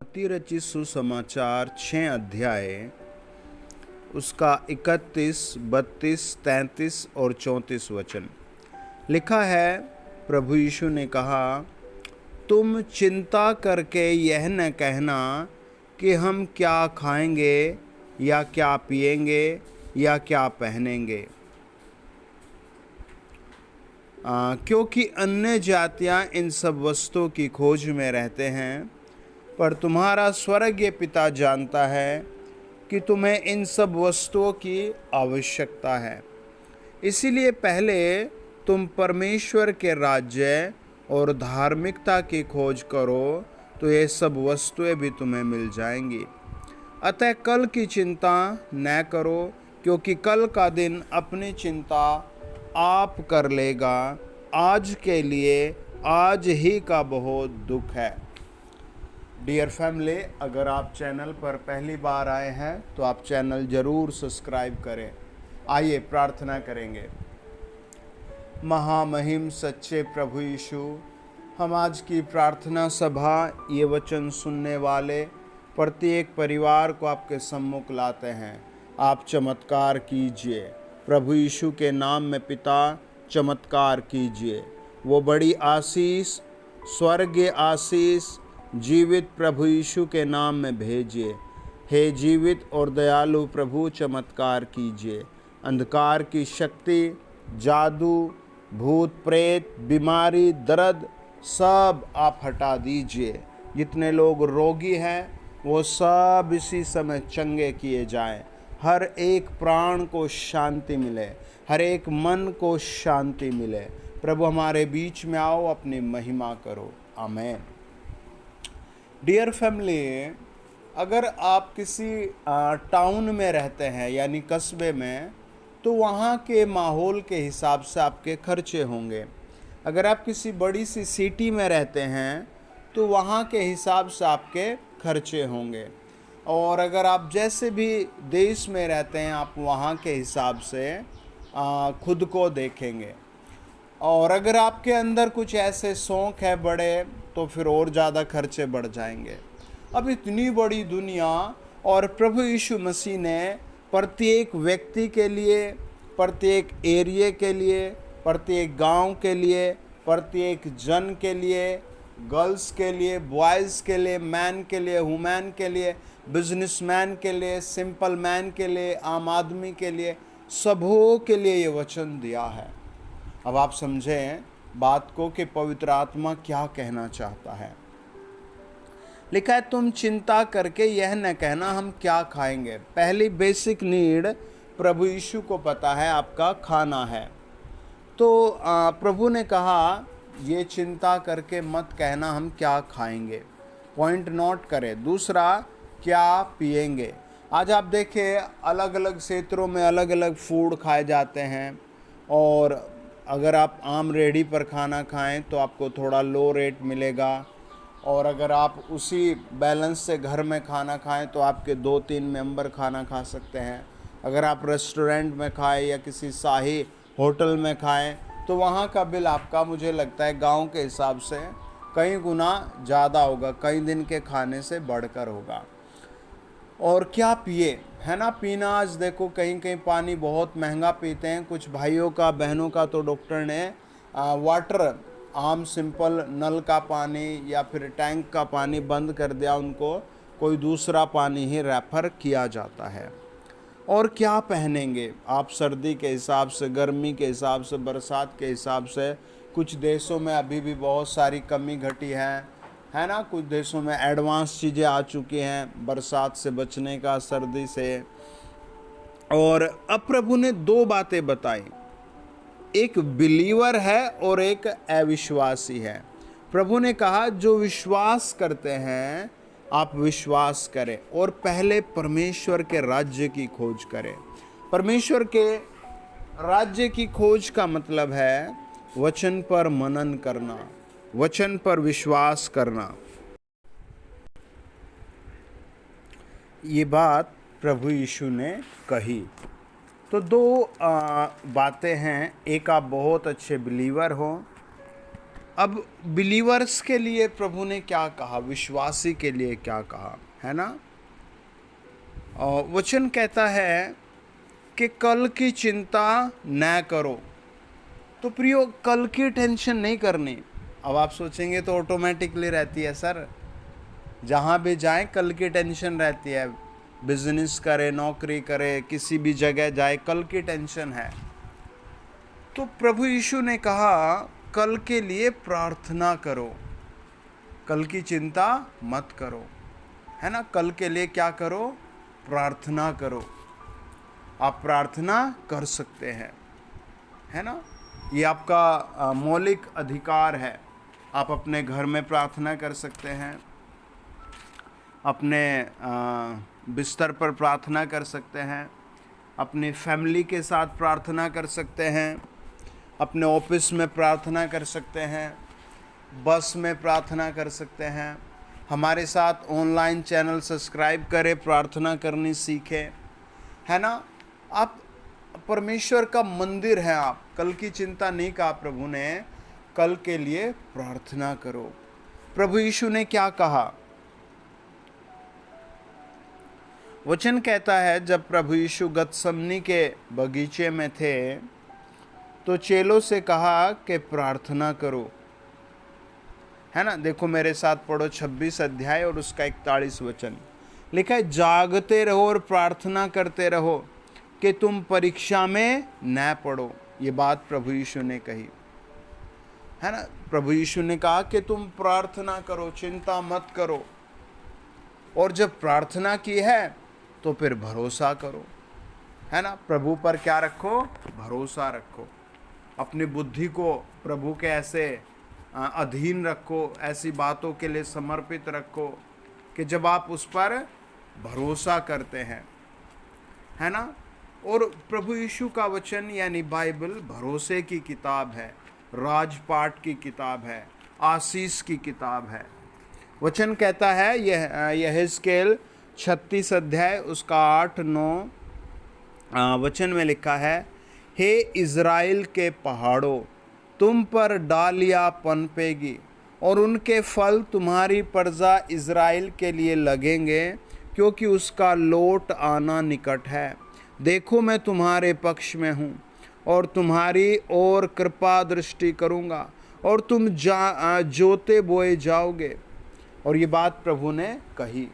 मत्ती रचित सुसमाचार 6 अध्याय उसका 31, 32, 33 और 34 वचन लिखा है। प्रभु यीशु ने कहा, तुम चिंता करके यह न कहना कि हम क्या खाएंगे या क्या पिएंगे या क्या पहनेंगे, क्योंकि अन्य जातियां इन सब वस्तुओं की खोज में रहते हैं, पर तुम्हारा स्वर्गीय पिता जानता है कि तुम्हें इन सब वस्तुओं की आवश्यकता है। इसीलिए पहले तुम परमेश्वर के राज्य और धार्मिकता की खोज करो, तो ये सब वस्तुएं भी तुम्हें मिल जाएंगी। अतः कल की चिंता न करो, क्योंकि कल का दिन अपनी चिंता आप कर लेगा। आज के लिए आज ही का बहुत दुख है। डियर फैमिली, अगर आप चैनल पर पहली बार आए हैं तो आप चैनल ज़रूर सब्सक्राइब करें। आइए प्रार्थना करेंगे। महामहिम सच्चे प्रभु यीशु, हम आज की प्रार्थना सभा ये वचन सुनने वाले प्रत्येक परिवार को आपके सम्मुख लाते हैं। आप चमत्कार कीजिए। प्रभु यीशु के नाम में पिता चमत्कार कीजिए। वो बड़ी आशीष, स्वर्गीय आशीष जीवित प्रभु यीशु के नाम में भेजिए। हे जीवित और दयालु प्रभु, चमत्कार कीजिए। अंधकार की शक्ति, जादू, भूत प्रेत, बीमारी, दर्द सब आप हटा दीजिए। जितने लोग रोगी हैं वो सब इसी समय चंगे किए जाएं। हर एक प्राण को शांति मिले, हर एक मन को शांति मिले। प्रभु हमारे बीच में आओ, अपनी महिमा करो। आमीन। डियर फैमिली, अगर आप किसी टाउन में रहते हैं यानी कस्बे में, तो वहाँ के माहौल के हिसाब से आपके खर्चे होंगे। अगर आप किसी बड़ी सी सिटी में रहते हैं तो वहाँ के हिसाब से आपके खर्चे होंगे। और अगर आप जैसे भी देश में रहते हैं, आप वहाँ के हिसाब से खुद को देखेंगे। और अगर आपके अंदर कुछ ऐसे शौक़ है बड़े, तो फिर और ज़्यादा खर्चे बढ़ जाएंगे। अब इतनी बड़ी दुनिया, और प्रभु यीशु मसीह ने प्रत्येक व्यक्ति के लिए, प्रत्येक एरिया के लिए, प्रत्येक गांव के लिए, प्रत्येक जन के लिए, गर्ल्स के लिए, बॉयज़ के लिए, मैन के लिए, वुमेन के लिए, बिजनेसमैन के लिए, सिंपल मैन के लिए, आम आदमी के लिए, सबों के लिए ये वचन दिया है। अब आप समझें बात को कि पवित्र आत्मा क्या कहना चाहता है। लिखा है, तुम चिंता करके यह न कहना हम क्या खाएंगे। पहली बेसिक नीड प्रभु यीशु को पता है, आपका खाना है। तो प्रभु ने कहा ये चिंता करके मत कहना हम क्या खाएंगे, पॉइंट नोट करें। दूसरा, क्या पिएंगे। आज आप देखें अलग अलग क्षेत्रों में अलग अलग फूड खाए जाते हैं, और अगर आप आम रेडी पर खाना खाएं तो आपको थोड़ा लो रेट मिलेगा, और अगर आप उसी बैलेंस से घर में खाना खाएं तो आपके 2-3 मेंबर खाना खा सकते हैं। अगर आप रेस्टोरेंट में खाएं या किसी शाही होटल में खाएं तो वहाँ का बिल आपका, मुझे लगता है, गांव के हिसाब से कई गुना ज़्यादा होगा, कई दिन के खाने से बढ़कर होगा। और क्या पिए, है ना। पीना, आज देखो कहीं कहीं पानी बहुत महंगा पीते हैं। कुछ भाइयों का, बहनों का तो डॉक्टर ने वाटर, आम सिंपल नल का पानी या फिर टैंक का पानी बंद कर दिया, उनको कोई दूसरा पानी ही रेफर किया जाता है। और क्या पहनेंगे, आप सर्दी के हिसाब से, गर्मी के हिसाब से, बरसात के हिसाब से। कुछ देशों में अभी भी बहुत सारी कमी घटी है ना। कुछ देशों में एडवांस चीज़ें आ चुकी हैं बरसात से बचने का, सर्दी से। और अब प्रभु ने 2 बातें बताई, एक बिलीवर है और एक अविश्वासी है। प्रभु ने कहा जो विश्वास करते हैं आप विश्वास करें, और पहले परमेश्वर के राज्य की खोज करें। परमेश्वर के राज्य की खोज का मतलब है वचन पर मनन करना, वचन पर विश्वास करना। ये बात प्रभु यीशु ने कही। तो 2 बातें हैं। एक, आप बहुत अच्छे बिलीवर हो, अब बिलीवर्स के लिए प्रभु ने क्या कहा, विश्वासी के लिए क्या कहा, है ना। और वचन कहता है कि कल की चिंता न करो। तो प्रियो, कल की टेंशन नहीं करनी। अब आप सोचेंगे तो ऑटोमेटिकली रहती है सर, जहाँ भी जाए कल की टेंशन रहती है। बिजनेस करे, नौकरी करे, किसी भी जगह जाए, कल की टेंशन है। तो प्रभु यीशु ने कहा कल के लिए प्रार्थना करो, कल की चिंता मत करो, है ना। कल के लिए क्या करो, प्रार्थना करो। आप प्रार्थना कर सकते हैं, है ना। ये आपका मौलिक अधिकार है। आप अपने घर में प्रार्थना कर सकते हैं, अपने बिस्तर पर प्रार्थना कर सकते हैं, अपनी फैमिली के साथ प्रार्थना कर सकते हैं, अपने ऑफिस में प्रार्थना कर सकते हैं, बस में प्रार्थना कर सकते हैं। हमारे साथ ऑनलाइन चैनल सब्सक्राइब करें, प्रार्थना करनी सीखें, है ना। आप परमेश्वर का मंदिर है। आप कल की चिंता नहीं कहा प्रभु ने, कल के लिए प्रार्थना करो। प्रभु यीशु ने क्या कहा, वचन कहता है जब प्रभु यीशु गतसमनी के बगीचे में थे तो चेलों से कहा कि प्रार्थना करो, है ना। देखो मेरे साथ पढ़ो 26 अध्याय और उसका 41 वचन लिखा है, जागते रहो और प्रार्थना करते रहो कि तुम परीक्षा में न पड़ो। ये बात प्रभु यीशु ने कही, है ना। प्रभु यीशु ने कहा कि तुम प्रार्थना करो, चिंता मत करो। और जब प्रार्थना की है तो फिर भरोसा करो, है ना। प्रभु पर क्या रखो, भरोसा रखो। अपनी बुद्धि को प्रभु के ऐसे अधीन रखो, ऐसी बातों के लिए समर्पित रखो कि जब आप उस पर भरोसा करते हैं, है ना। और प्रभु यीशु का वचन यानी बाइबल भरोसे की किताब है, राजपाट की किताब है, आशीष की किताब है। वचन कहता है यह यहेजकेल 36 अध्याय उसका 8-9 वचन में लिखा है, हे इज़राइल के पहाड़ों, तुम पर डालियाँ पनपेगी और उनके फल तुम्हारी प्रजा इज़राइल के लिए लगेंगे, क्योंकि उसका लौट आना निकट है। देखो मैं तुम्हारे पक्ष में हूँ और तुम्हारी ओर कृपा दृष्टि करूँगा और तुम जोते बोए जाओगे। और ये बात प्रभु ने कही,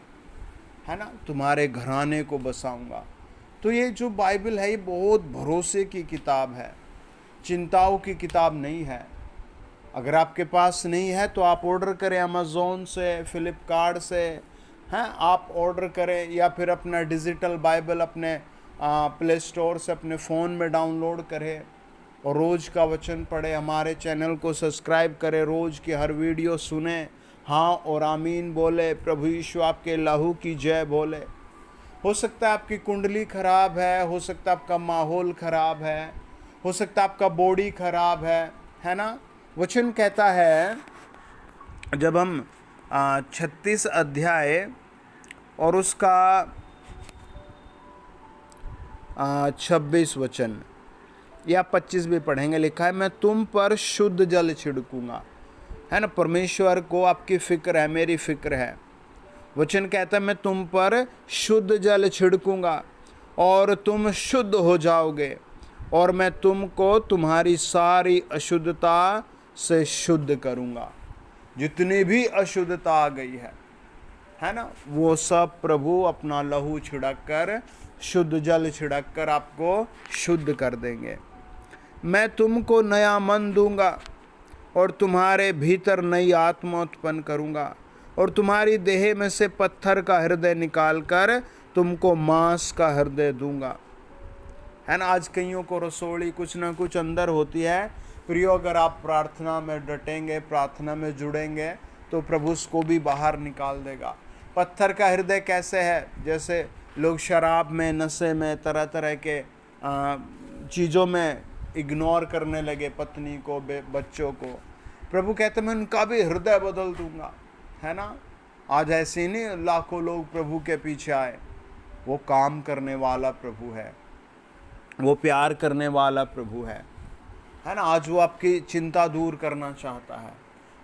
है ना, तुम्हारे घराने को बसाऊंगा। तो ये जो बाइबल है ये बहुत भरोसे की किताब है, चिंताओं की किताब नहीं है। अगर आपके पास नहीं है तो आप ऑर्डर करें अमेज़ॉन से, फ्लिपकार्ट से, हैं, आप ऑर्डर करें, या फिर अपना डिजिटल बाइबल अपने प्ले स्टोर से अपने फ़ोन में डाउनलोड करें और रोज़ का वचन पढ़े। हमारे चैनल को सब्सक्राइब करें, रोज़ की हर वीडियो सुने, हाँ और आमीन बोले, प्रभु यीशु आपके लहू की जय बोले। हो सकता है आपकी कुंडली खराब है, हो सकता है आपका माहौल खराब है, हो सकता है आपका बॉडी खराब है ना। वचन कहता है जब हम 36 अध्याय और उसका 26 वचन या 25 भी पढ़ेंगे, लिखा है, मैं तुम पर शुद्ध जल छिड़कूंगा, है ना। परमेश्वर को आपकी फिक्र है, मेरी फिक्र है। वचन कहता है मैं तुम पर शुद्ध जल छिड़कूंगा और तुम शुद्ध हो जाओगे और मैं तुमको तुम्हारी सारी अशुद्धता से शुद्ध करूंगा। जितनी भी अशुद्धता आ गई है ना, वो सब प्रभु अपना लहू छिड़क कर, शुद्ध जल छिड़क कर आपको शुद्ध कर देंगे। मैं तुमको नया मन दूंगा और तुम्हारे भीतर नई आत्मा उत्पन्न करूंगा और तुम्हारी देह में से पत्थर का हृदय निकाल कर तुमको मांस का हृदय दूंगा, है ना। आज कईयों को रसोड़ी कुछ ना कुछ अंदर होती है। प्रियो, अगर आप प्रार्थना में डटेंगे, प्रार्थना में जुड़ेंगे तो प्रभु उसको भी बाहर निकाल देगा। पत्थर का हृदय कैसे है? जैसे लोग शराब में, नशे में, तरह तरह के चीज़ों में इग्नोर करने लगे पत्नी को, बच्चों को। प्रभु कहते मैं उनका भी हृदय बदल दूंगा, है ना। आज ऐसे ही नहीं लाखों लोग प्रभु के पीछे आए। वो काम करने वाला प्रभु है, वो प्यार करने वाला प्रभु है ना। आज वो आपकी चिंता दूर करना चाहता है।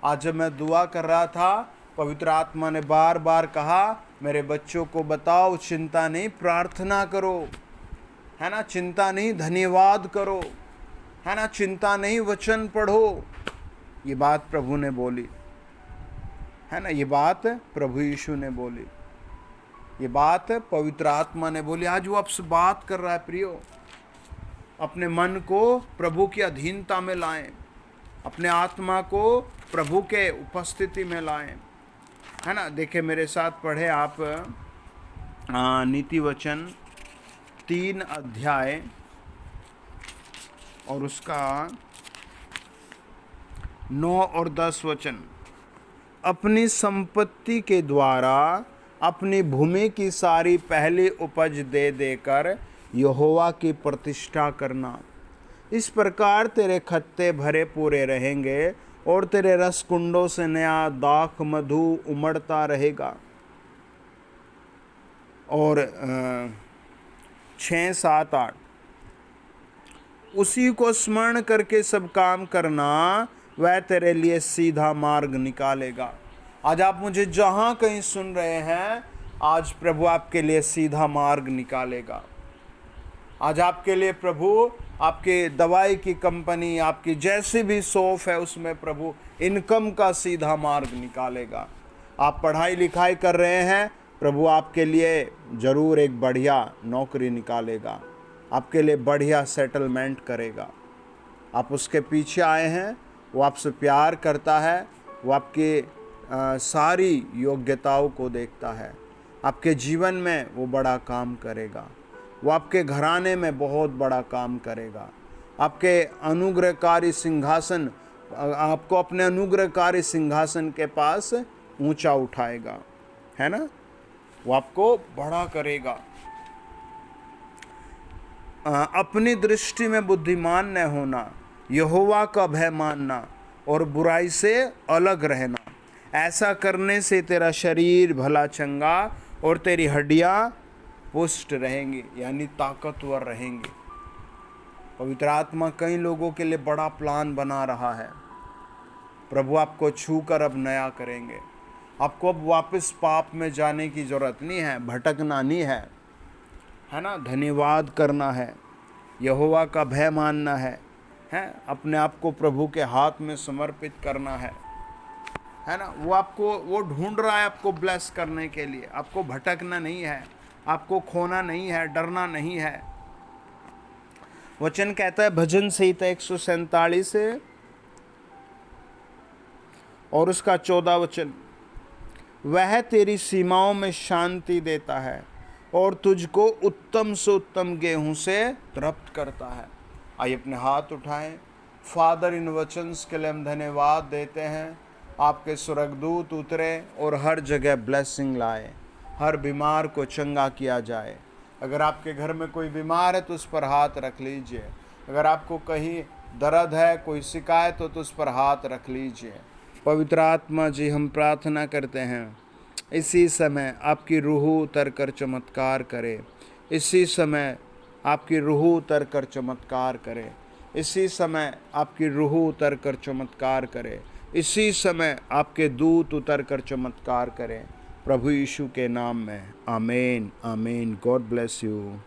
आज जब मैं दुआ कर रहा था, पवित्र आत्मा ने बार बार कहा, मेरे बच्चों को बताओ, चिंता नहीं, प्रार्थना करो, है ना, चिंता नहीं, धन्यवाद करो, है ना, चिंता नहीं, वचन पढ़ो। ये बात प्रभु ने बोली, है ना, ये बात प्रभु यीशु ने बोली, ये बात पवित्र आत्मा ने बोली। आज वो आपसे बात कर रहा है प्रियो। अपने मन को प्रभु की अधीनता में लाएं, अपने आत्मा को प्रभु के उपस्थिति में लाएं, है ना। देखिए मेरे साथ पढ़े आप नीति वचन 3 अध्याय और उसका 9 और 10 वचन। अपनी संपत्ति के द्वारा अपनी भूमि की सारी पहली उपज दे देकर यहोवा की प्रतिष्ठा करना। इस प्रकार तेरे खत्ते भरे पूरे रहेंगे और तेरे रस कुंडों से नया दाख मधु उमड़ता रहेगा। और 6, 7, 8 उसी को स्मरण करके सब काम करना, वह तेरे लिए सीधा मार्ग निकालेगा। आज आप मुझे जहाँ कहीं सुन रहे हैं, आज प्रभु आपके लिए सीधा मार्ग निकालेगा। आज आपके लिए प्रभु आपके दवाई की कंपनी, आपकी जैसी भी शॉप है, उसमें प्रभु इनकम का सीधा मार्ग निकालेगा। आप पढ़ाई लिखाई कर रहे हैं, प्रभु आपके लिए ज़रूर एक बढ़िया नौकरी निकालेगा, आपके लिए बढ़िया सेटलमेंट करेगा। आप उसके पीछे आए हैं, वो आपसे प्यार करता है, वो आपके सारी योग्यताओं को देखता है। आपके जीवन में वो बड़ा काम करेगा, वो आपके घराने में बहुत बड़ा काम करेगा। आपके अनुग्रहकारी सिंहासन, आपको अपने अनुग्रहकारी सिंहासन के पास ऊंचा उठाएगा, है ना, वो आपको बड़ा करेगा। अपनी दृष्टि में बुद्धिमान न होना, यहोवा का भय मानना और बुराई से अलग रहना। ऐसा करने से तेरा शरीर भला चंगा और तेरी हड्डियां पुष्ट रहेंगी, यानी ताकतवर रहेंगी। पवित्र आत्मा कई लोगों के लिए बड़ा प्लान बना रहा है। प्रभु आपको छूकर अब नया करेंगे। आपको अब वापस पाप में जाने की ज़रूरत नहीं है, भटकना नहीं है ना, धन्यवाद करना है, यहोवा का भय मानना है, अपने आप को प्रभु के हाथ में समर्पित करना है ना। वो ढूंढ रहा है आपको ब्लेस करने के लिए। आपको भटकना नहीं है, आपको खोना नहीं है, डरना नहीं है। वचन कहता है भजन संहिता 147 और उसका 14 वचन, वह तेरी सीमाओं में शांति देता है और तुझको उत्तम से उत्तम गेहूं से तृप्त करता है। आइए अपने हाथ उठाएं। फादर, इन वचन्स के लिए हम धन्यवाद देते हैं। आपके स्वर्गदूत उतरे और हर जगह ब्लेसिंग लाए, हर बीमार को चंगा किया जाए। अगर आपके घर में कोई बीमार है तो उस पर हाथ रख लीजिए। अगर आपको कहीं दर्द है, कोई शिकायत हो तो उस पर हाथ रख लीजिए। पवित्र आत्मा जी, हम प्रार्थना करते हैं इसी समय आपकी रूह उतर कर चमत्कार करे। इसी समय आपकी रूह उतर कर चमत्कार करे। इसी समय आपकी रूह उतर कर चमत्कार करे। इसी समय आपके दूत उतर कर चमत्कार करें। प्रभु यीशु के नाम में आमीन, आमीन। God bless you.